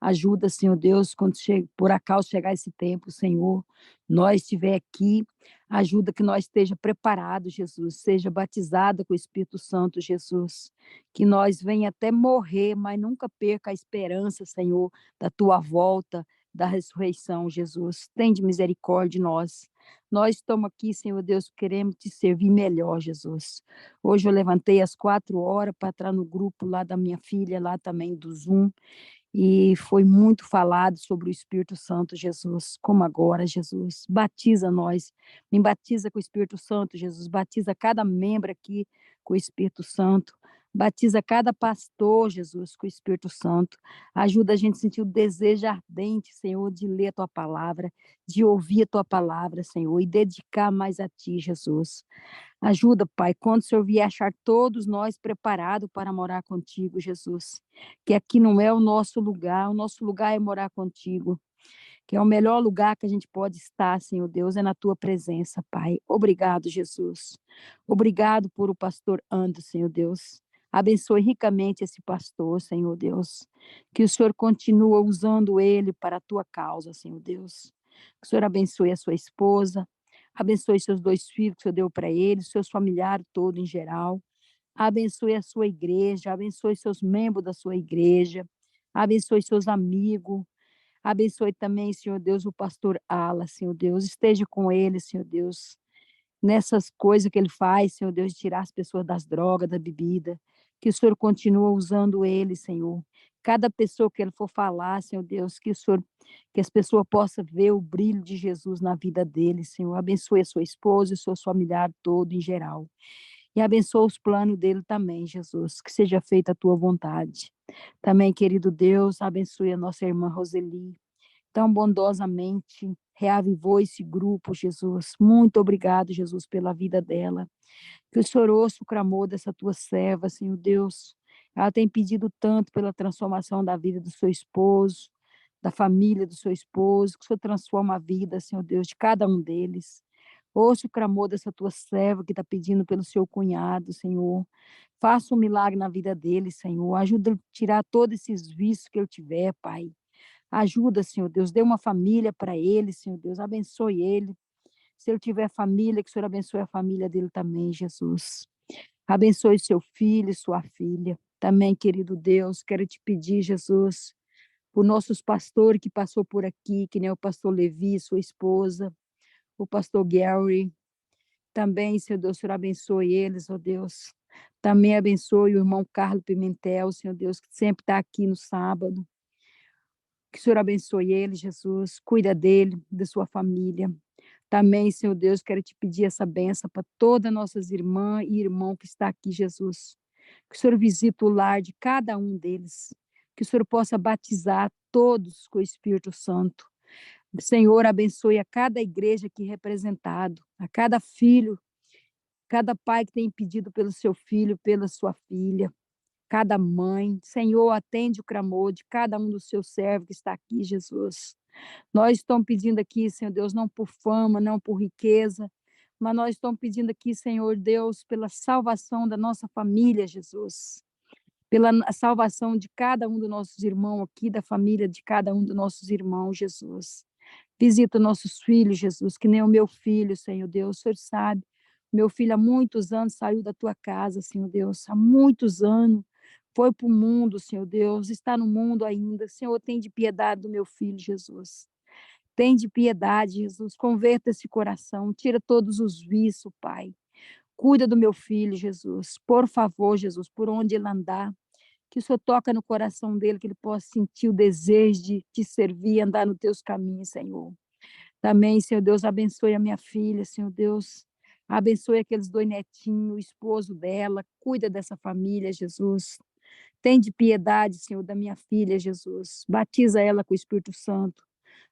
Ajuda, Senhor Deus, quando por acaso chegar esse tempo, Senhor, nós estiver aqui, ajuda que nós esteja preparado, Jesus, seja batizada com o Espírito Santo, Jesus, que nós venha até morrer, mas nunca perca a esperança, Senhor, da tua volta, da ressurreição, Jesus. Tende misericórdia de nós. Nós estamos aqui, Senhor Deus, queremos te servir melhor, Jesus. Hoje eu levantei às 4 horas para entrar no grupo lá da minha filha, lá também do Zoom, e foi muito falado sobre o Espírito Santo, Jesus, como agora, Jesus. Batiza nós, me batiza com o Espírito Santo, Jesus. Batiza cada membro aqui com o Espírito Santo. Batiza cada pastor, Jesus, com o Espírito Santo. Ajuda a gente a sentir o desejo ardente, Senhor, de ler a tua palavra, de ouvir a tua palavra, Senhor, e dedicar mais a ti, Jesus. Ajuda, Pai, quando o Senhor vier achar todos nós preparados para morar contigo, Jesus. Que aqui não é o nosso lugar é morar contigo. Que é o melhor lugar que a gente pode estar, Senhor Deus, é na tua presença, Pai. Obrigado, Jesus. Obrigado por o pastor Anderson, Senhor Deus. Abençoe ricamente esse pastor, Senhor Deus. Que o Senhor continue usando ele para a tua causa, Senhor Deus. Que o Senhor abençoe a sua esposa, abençoe seus 2 filhos que o Senhor deu para ele, seus familiares todos em geral. Abençoe a sua igreja, abençoe seus membros da sua igreja, abençoe seus amigos, abençoe também, Senhor Deus, o pastor Ala, Senhor Deus, esteja com ele, Senhor Deus, nessas coisas que ele faz, Senhor Deus, de tirar as pessoas das drogas, da bebida, que o Senhor continua usando ele, Senhor. Cada pessoa que ele for falar, Senhor Deus, que as pessoas possam ver o brilho de Jesus na vida dele, Senhor. Abençoe a sua esposa e seus familiares todo em geral. E abençoa os planos dele também, Jesus, que seja feita a tua vontade. Também, querido Deus, abençoe a nossa irmã Roseli, tão bondosamente reavivou esse grupo, Jesus. Muito obrigado, Jesus, pela vida dela. Que o Senhor ouça o clamor dessa tua serva, Senhor Deus. Ela tem pedido tanto pela transformação da vida do seu esposo, da família do seu esposo, que o Senhor transforma a vida, Senhor Deus, de cada um deles. Ouça o clamor dessa tua serva que está pedindo pelo seu cunhado, Senhor. Faça um milagre na vida dele, Senhor. Ajuda a tirar todos esses vícios que ele tiver, Pai. Ajuda, Senhor Deus. Dê uma família para ele, Senhor Deus. Abençoe ele. Se ele tiver família, que o Senhor abençoe a família dele também, Jesus. Abençoe seu filho e sua filha. Também, querido Deus, quero te pedir, Jesus, por nossos pastores que passou por aqui, que nem o pastor Levi, sua esposa, o pastor Gary. Também, Senhor Deus, o Senhor abençoe eles, ó Deus. Também abençoe o irmão Carlos Pimentel, Senhor Deus, que sempre está aqui no sábado. Que o Senhor abençoe ele, Jesus. Cuida dele, da sua família. Também, Senhor Deus, quero te pedir essa benção para todas nossas irmãs e irmãos que está aqui, Jesus. Que o Senhor visite o lar de cada um deles. Que o Senhor possa batizar todos com o Espírito Santo. Senhor, abençoe a cada igreja aqui representado, a cada filho, cada pai que tem pedido pelo seu filho, pela sua filha, cada mãe. Senhor, atende o clamor de cada um dos seus servos que está aqui, Jesus. Nós estamos pedindo aqui, Senhor Deus, não por fama, não por riqueza, mas nós estamos pedindo aqui, Senhor Deus, pela salvação da nossa família, Jesus. Pela salvação de cada um dos nossos irmãos aqui, da família de cada um dos nossos irmãos, Jesus. Visita nossos filhos, Jesus, que nem o meu filho, Senhor Deus, o Senhor sabe. Meu filho há muitos anos saiu da tua casa, Senhor Deus, há muitos anos. Foi para o mundo, Senhor Deus, está no mundo ainda. Senhor, tem de piedade do meu filho, Jesus. Tem de piedade, Jesus. Converta esse coração, tira todos os vícios, Pai. Cuida do meu filho, Jesus. Por favor, Jesus, por onde ele andar, que o Senhor toca no coração dele, que ele possa sentir o desejo de te servir, andar nos teus caminhos, Senhor. Também, Senhor Deus, abençoe a minha filha, Senhor Deus. Abençoe aqueles dois netinhos, o esposo dela. Cuida dessa família, Jesus. Tem de piedade, Senhor, da minha filha, Jesus. Batiza ela com o Espírito Santo.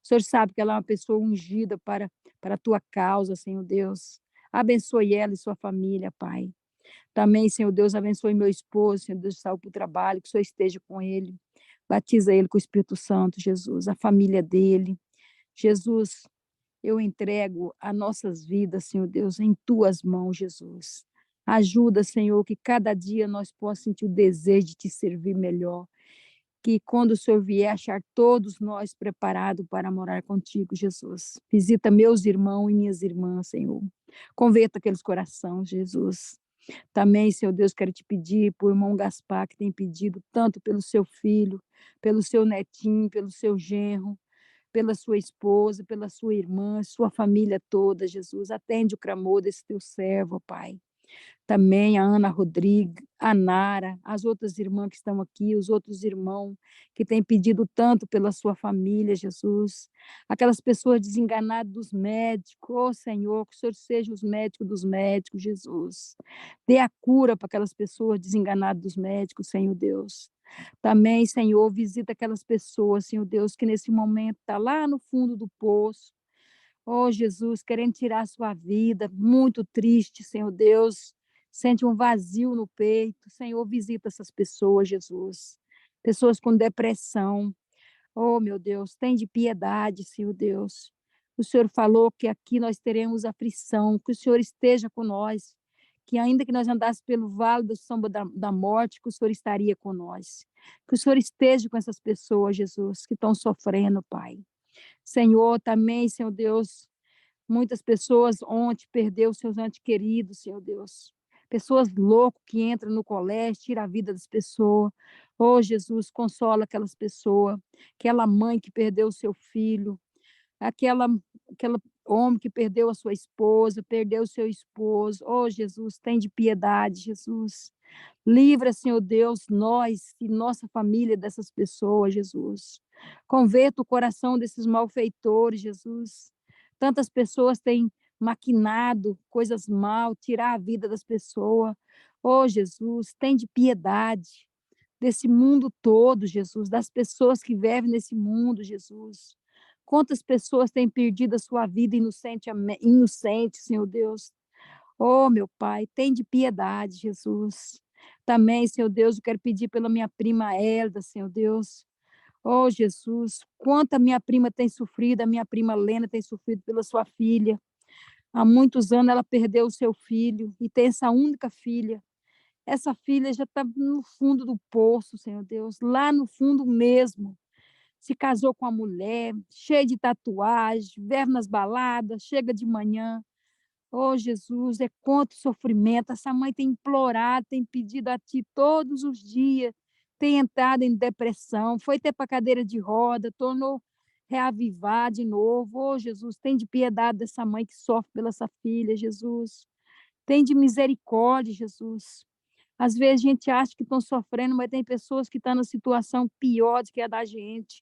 O Senhor sabe que ela é uma pessoa ungida para a tua causa, Senhor Deus. Abençoe ela e sua família, Pai. Também, Senhor Deus, abençoe meu esposo, Senhor Deus, salve para o trabalho, que o Senhor esteja com ele. Batiza ele com o Espírito Santo, Jesus, a família dele. Jesus, eu entrego as nossas vidas, Senhor Deus, em tuas mãos, Jesus. Ajuda, Senhor, que cada dia nós possamos sentir o desejo de te servir melhor. Que quando o Senhor vier, achar todos nós preparados para morar contigo, Jesus. Visita meus irmãos e minhas irmãs, Senhor. Converta aqueles corações, Jesus. Também, Senhor Deus, quero te pedir por irmão Gaspar, que tem pedido tanto pelo seu filho, pelo seu netinho, pelo seu genro, pela sua esposa, pela sua irmã, sua família toda, Jesus. Atende o clamor desse teu servo, Pai. Também a Ana Rodrigues, a Nara, as outras irmãs que estão aqui, os outros irmãos que têm pedido tanto pela sua família, Jesus. Aquelas pessoas desenganadas dos médicos, oh Senhor, que o Senhor seja os médicos dos médicos, Jesus. Dê a cura para aquelas pessoas desenganadas dos médicos, Senhor Deus. Também, Senhor, visita aquelas pessoas, Senhor Deus, que nesse momento está lá no fundo do poço. Oh, Jesus, querendo tirar a sua vida, muito triste, Senhor Deus, sente um vazio no peito. Senhor, visita essas pessoas, Jesus. Pessoas com depressão. Oh, meu Deus, tem de piedade, Senhor Deus. O Senhor falou que aqui nós teremos aflição, que o Senhor esteja com nós, que ainda que nós andássemos pelo vale da sombra da morte, que o Senhor estaria com nós. Que o Senhor esteja com essas pessoas, Jesus, que estão sofrendo, Pai. Senhor, também, Senhor Deus, muitas pessoas ontem perderam seus entes queridos, Senhor Deus. Pessoas loucas que entram no colégio, tiram a vida das pessoas. Oh, Jesus, consola aquelas pessoas. Aquela mãe que perdeu o seu filho. Aquela homem que perdeu a sua esposa, perdeu o seu esposo. Oh, Jesus, tem de piedade, Jesus. Livra, Senhor Deus, nós e nossa família dessas pessoas, Jesus. Converta o coração desses malfeitores, Jesus. Tantas pessoas têm maquinado coisas mal, tirar a vida das pessoas. Oh, Jesus, tem de piedade desse mundo todo, Jesus, das pessoas que vivem nesse mundo, Jesus. Quantas pessoas têm perdido a sua vida inocente, Senhor Deus. Oh, meu Pai, tem de piedade, Jesus. Também, Senhor Deus, eu quero pedir pela minha prima Elda, Senhor Deus. Oh, Jesus, quanta minha prima tem sofrido, a minha prima Lena tem sofrido pela sua filha. Há muitos anos ela perdeu o seu filho e tem essa única filha. Essa filha já está no fundo do poço, Senhor Deus, lá no fundo mesmo. Se casou com a mulher, cheia de tatuagem, vive nas baladas, chega de manhã. Oh, Jesus, é quanto sofrimento. Essa mãe tem implorado, tem pedido a Ti todos os dias, tem entrado em depressão, foi ter para cadeira de roda, tornou reavivar de novo. Oh, Jesus, tem de piedade dessa mãe que sofre pela essa filha, Jesus. Tem de misericórdia, Jesus. Às vezes a gente acha que estão sofrendo, mas tem pessoas que estão na situação pior do que a da gente.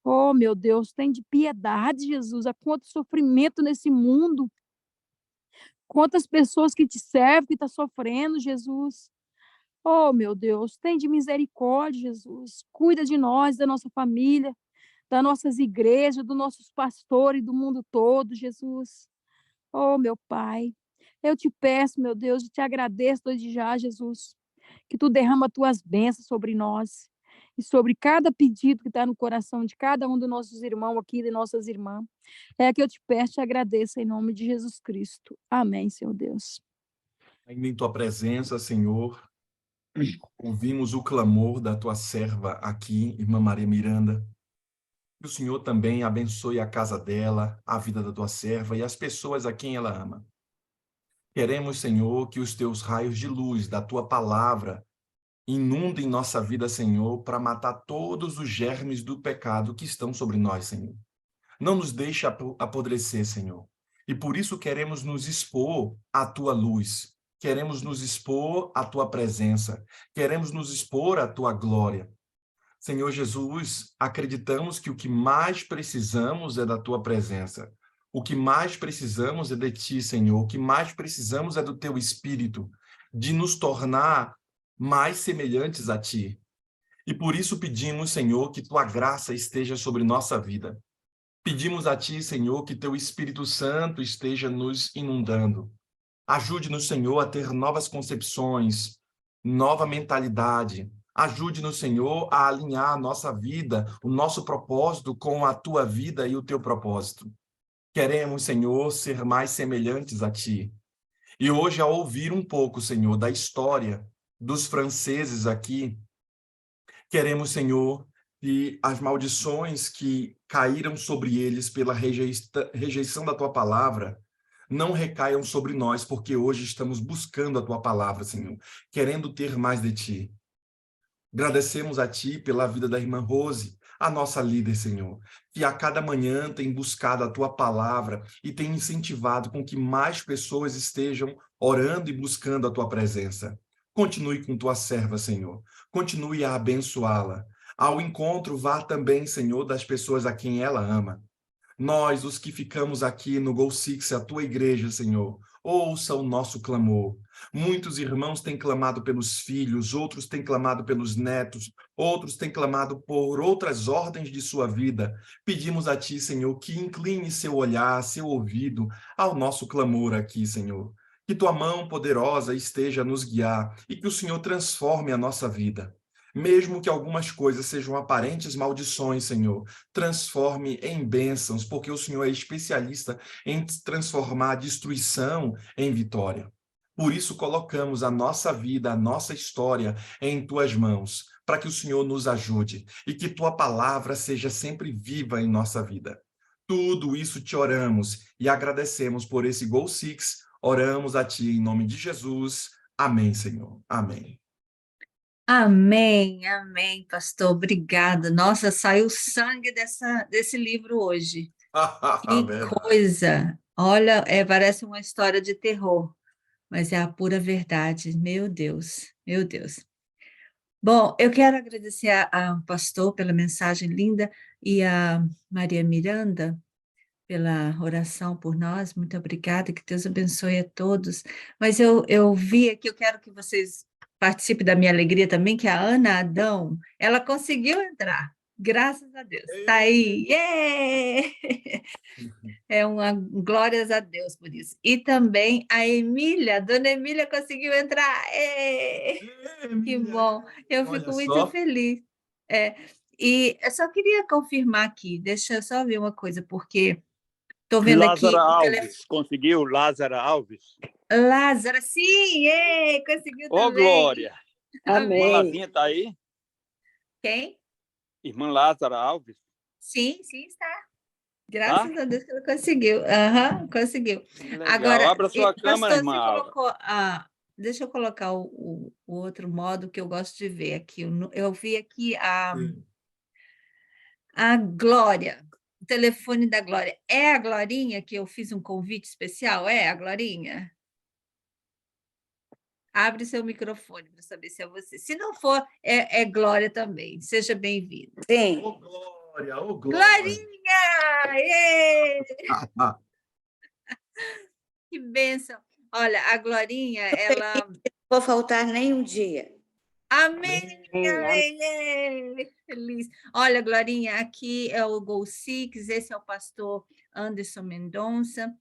Oh, meu Deus, tem de piedade, Jesus. Há quanto sofrimento nesse mundo. Quantas pessoas que te servem, que estão sofrendo, Jesus. Oh, meu Deus, tem de misericórdia, Jesus. Cuida de nós, da nossa família, das nossas igrejas, dos nossos pastores, do mundo todo, Jesus. Oh, meu Pai, eu te peço, meu Deus, e te agradeço desde já, Jesus, que tu derrama tuas bênçãos sobre nós e sobre cada pedido que está no coração de cada um dos nossos irmãos aqui, de nossas irmãs. É que eu te peço e te agradeço em nome de Jesus Cristo. Amém, Senhor Deus. Ainda em tua presença, Senhor, ouvimos o clamor da tua serva aqui, irmã Maria Miranda. Que o Senhor também abençoe a casa dela, a vida da tua serva e as pessoas a quem ela ama. Queremos, Senhor, que os teus raios de luz da tua palavra inundem nossa vida, Senhor, para matar todos os germes do pecado que estão sobre nós, Senhor. Não nos deixe apodrecer, Senhor. E por isso queremos nos expor à tua luz. Queremos nos expor à tua presença. Queremos nos expor à tua glória. Senhor Jesus, acreditamos que o que mais precisamos é da tua presença. O que mais precisamos é de ti, Senhor. O que mais precisamos é do teu Espírito, de nos tornar mais semelhantes a ti. E por isso pedimos, Senhor, que tua graça esteja sobre nossa vida. Pedimos a ti, Senhor, que teu Espírito Santo esteja nos inundando. Ajude-nos, Senhor, a ter novas concepções, nova mentalidade. Ajude-nos, Senhor, a alinhar a nossa vida, o nosso propósito com a tua vida e o teu propósito. Queremos, Senhor, ser mais semelhantes a ti. E hoje, ao ouvir um pouco, Senhor, da história dos franceses aqui, queremos, Senhor, que as maldições que caíram sobre eles pela rejeição da tua palavra não recaiam sobre nós, porque hoje estamos buscando a tua palavra, Senhor, querendo ter mais de ti. Agradecemos a ti pela vida da irmã Rose, a nossa líder, Senhor, que a cada manhã tem buscado a tua palavra e tem incentivado com que mais pessoas estejam orando e buscando a tua presença. Continue com tua serva, Senhor. Continue a abençoá-la. Ao encontro, vá também, Senhor, das pessoas a quem ela ama. Nós, os que ficamos aqui no Go Six, a tua igreja, Senhor, ouça o nosso clamor. Muitos irmãos têm clamado pelos filhos, outros têm clamado pelos netos, outros têm clamado por outras ordens de sua vida. Pedimos a ti, Senhor, que incline seu olhar, seu ouvido ao nosso clamor aqui, Senhor. Que tua mão poderosa esteja a nos guiar e que o Senhor transforme a nossa vida. Mesmo que algumas coisas sejam aparentes maldições, Senhor, transforme em bênçãos, porque o Senhor é especialista em transformar a destruição em vitória. Por isso colocamos a nossa vida, a nossa história em tuas mãos, para que o Senhor nos ajude e que tua palavra seja sempre viva em nossa vida. Tudo isso te oramos e agradecemos por esse Go Six. Oramos a ti em nome de Jesus. Amém, Senhor. Amém. Amém, amém, pastor, obrigada. Nossa, saiu sangue desse livro hoje. Que Verdade. coisa! Olha, parece uma história de terror, mas é a pura verdade. Meu Deus, meu Deus. Bom, eu quero agradecer ao pastor pela mensagem linda e a Maria Miranda pela oração por nós. Muito obrigada, que Deus abençoe a todos. Mas eu vi aqui, eu quero que vocês participem da minha alegria também, que a Ana Adão, ela conseguiu entrar. Graças a Deus. Está aí. Yeah! É uma glórias a Deus por isso. E também a Emília, dona Emília conseguiu entrar. Que bom. Eu Olha fico muito só. feliz. É, e eu só queria confirmar aqui, deixa eu só ver uma coisa, porque estou vendo aqui Lázara o telefone. Alves, conseguiu? Lázara Alves? Lázara, sim, conseguiu Ô, também. Glória! Irmã Amém. Lazinha está aí? Quem? Irmã Lázara Alves? Sim, está. Tá? Graças a Deus que ela conseguiu. Aham, conseguiu. Legal. Agora, Abra sua câmera, pastor, irmã você Alves. colocou deixa eu colocar o outro modo que eu gosto de ver aqui. Eu vi aqui a Glória, o telefone da Glória. É a Glorinha que eu fiz um convite especial? É a Glorinha? Abre seu microfone para saber se é você. Se não for, é Glória também. Seja bem-vindo. Sim. Ô, Glória, ô, Glória. Glorinha! Ê! Que bênção! Olha, a Glorinha, ela... Não vou faltar nem um dia. Amém, feliz. Olha, Glorinha, aqui é o Go Six, esse é o pastor Anderson Mendonça.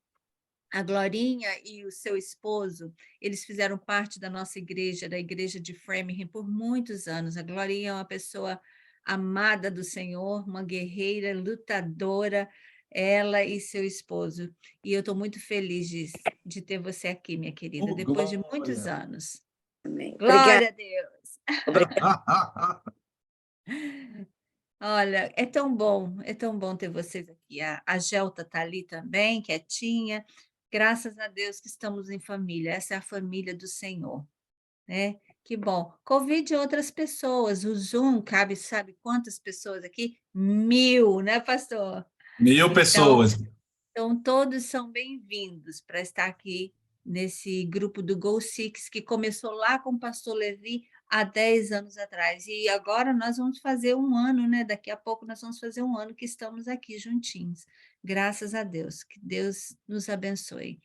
A Glorinha e o seu esposo, eles fizeram parte da nossa igreja, da igreja de Framingham, por muitos anos. A Glorinha é uma pessoa amada do Senhor, uma guerreira, lutadora, ela e seu esposo. E eu estou muito feliz de ter você aqui, minha querida, Ô, depois de muitos Glória. anos. Amém. Glória Obrigada. a Deus! Obrigada. Olha, é tão bom ter vocês aqui. A Gelta está ali também, quietinha. Graças a Deus que estamos em família. Essa é a família do Senhor, né? Que bom. Convide outras pessoas. O Zoom cabe, sabe quantas pessoas aqui? 1000, né, pastor? 1000 pessoas. Então, todos são bem-vindos para estar aqui nesse grupo do Go Six, que começou lá com o pastor Levi há 10 anos atrás. E agora nós vamos fazer um ano, né? Daqui a pouco nós vamos fazer um ano que estamos aqui juntinhos. Graças a Deus. Que Deus nos abençoe.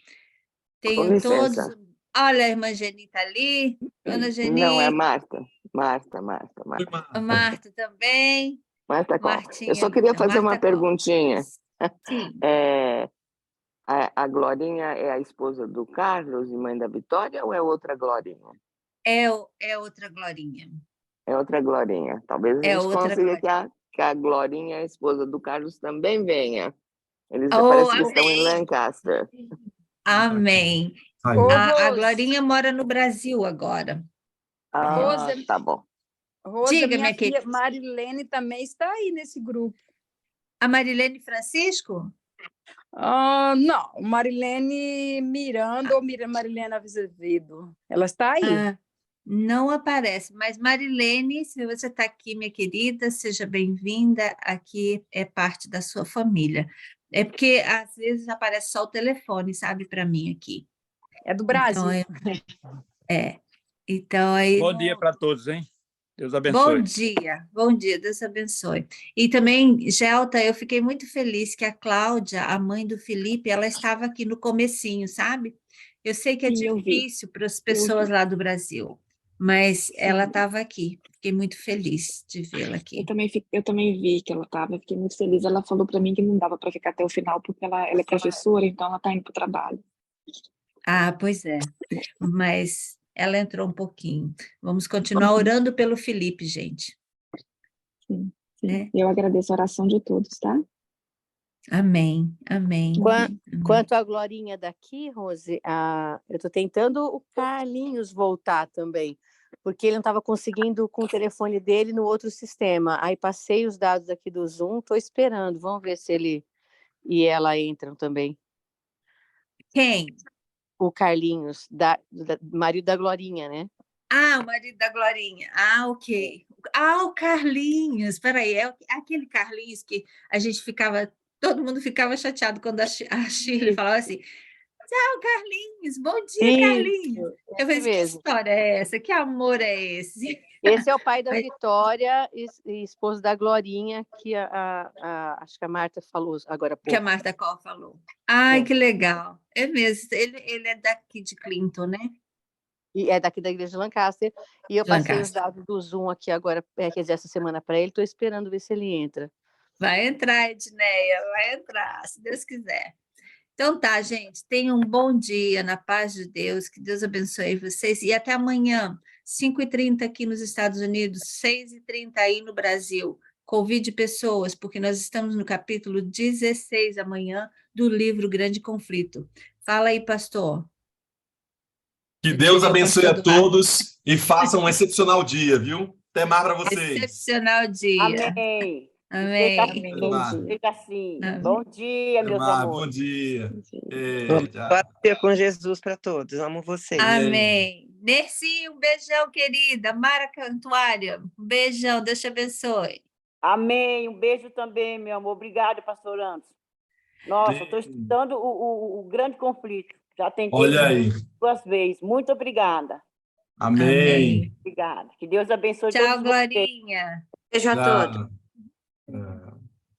Com Tenho todos... licença. Olha a irmã Genita ali, dona Não, é Genita, Marta. Marta. Oi, Marta. a Marta também, Marta Costa. Eu só Martinha, queria fazer uma Marta Costa. perguntinha. Sim, É, a Glorinha é a esposa do Carlos e mãe da Vitória ou é outra Glorinha? é outra Glorinha. É outra Glorinha. Talvez a É gente outra consiga Glorinha. que a Glorinha, a esposa do Carlos, também venha. Eles Oh, parece que estão em amém. Lancaster. Amém. Aí. Ô, A Rose, Glorinha mora no Brasil agora. Ah, Rose, tá bom. Rose, Diga, minha minha filha querida. Marilene também está aí nesse grupo. A Marilene Francisco? Não, Marilene Miranda ou Marilene Azevedo. Ela está aí. Não aparece, mas Marilene, se você está aqui, minha querida, seja bem-vinda. Aqui é parte da sua família. É porque às vezes aparece só o telefone, sabe, para mim aqui. É do Brasil. Então aí. Bom dia para todos, hein? Deus Bom abençoe. dia, Deus abençoe. E também, Gelta, eu fiquei muito feliz que a Cláudia, a mãe do Felipe, ela estava aqui no comecinho, sabe? Eu sei que é Sim, eu vi. difícil para as pessoas lá do Brasil, mas ela Sim. estava aqui. Fiquei muito feliz de vê-la aqui. Eu também vi que ela estava, fiquei muito feliz. Ela falou para mim que não dava para ficar até o final, porque ela é professora, então ela está indo para o trabalho. Ah, pois é, mas ela entrou um pouquinho. Vamos continuar orando pelo Felipe, gente. Sim. Né? Eu agradeço a oração de todos, tá? Amém, amém. Quanto à Glorinha daqui, Rose, eu estou tentando o Carlinhos voltar também, porque ele não estava conseguindo com o telefone dele no outro sistema. Aí passei os dados aqui do Zoom, estou esperando. Vamos ver se ele e ela entram também. Quem? O Carlinhos, marido da Glorinha, né? Ah, o marido da Glorinha. Ah, ok. Ah, o Carlinhos. Espera aí, é aquele Carlinhos que a gente ficava, todo mundo ficava chateado quando a Shirley falava assim: tchau, Carlinhos, bom dia, Carlinhos. Eu falei, que história é essa? Que amor é esse? Esse é o pai da Vitória e esposo da Glorinha, que acho que a Marta falou agora há pouco. Que a Marta Coll falou. Ai, que legal. É mesmo, ele é daqui de Clinton, né? E é daqui da igreja de Lancaster. E eu passei os Lancaster. dados do Zoom aqui agora, quer dizer, essa semana para ele. Estou esperando ver se ele entra. Vai entrar, Edneia, vai entrar, se Deus quiser. Então tá, gente, tenham um bom dia, na paz de Deus, que Deus abençoe vocês, e até amanhã, 5h30 aqui nos Estados Unidos, 6h30 aí no Brasil. Convide pessoas, porque nós estamos no capítulo 16 amanhã do livro Grande Conflito. Fala aí, pastor. Que Eu Deus tirei o abençoe pastor a do ar. todos e faça um excepcional dia, viu? Até mais para vocês. Excepcional dia. Amém. Amém. Amém. Até Bom mais. dia. Seja assim. Amém. Bom dia, Até meus mais. Bom amores. dia. Bom dia. Ei, tchau. Ser com Jesus para todos. Amo vocês. Amém. Nercy, um beijão, querida. Mara Cantuária, um beijão. Deus te abençoe. Amém. Um beijo também, meu amor. Obrigada, pastor Anderson. Nossa, estou estudando o grande conflito. Já tentei Olha aí. 2 vezes. Muito obrigada. Amém. Obrigada. Que Deus abençoe Tchau, todos vocês. Glorinha. Beijo a todos. Tchau.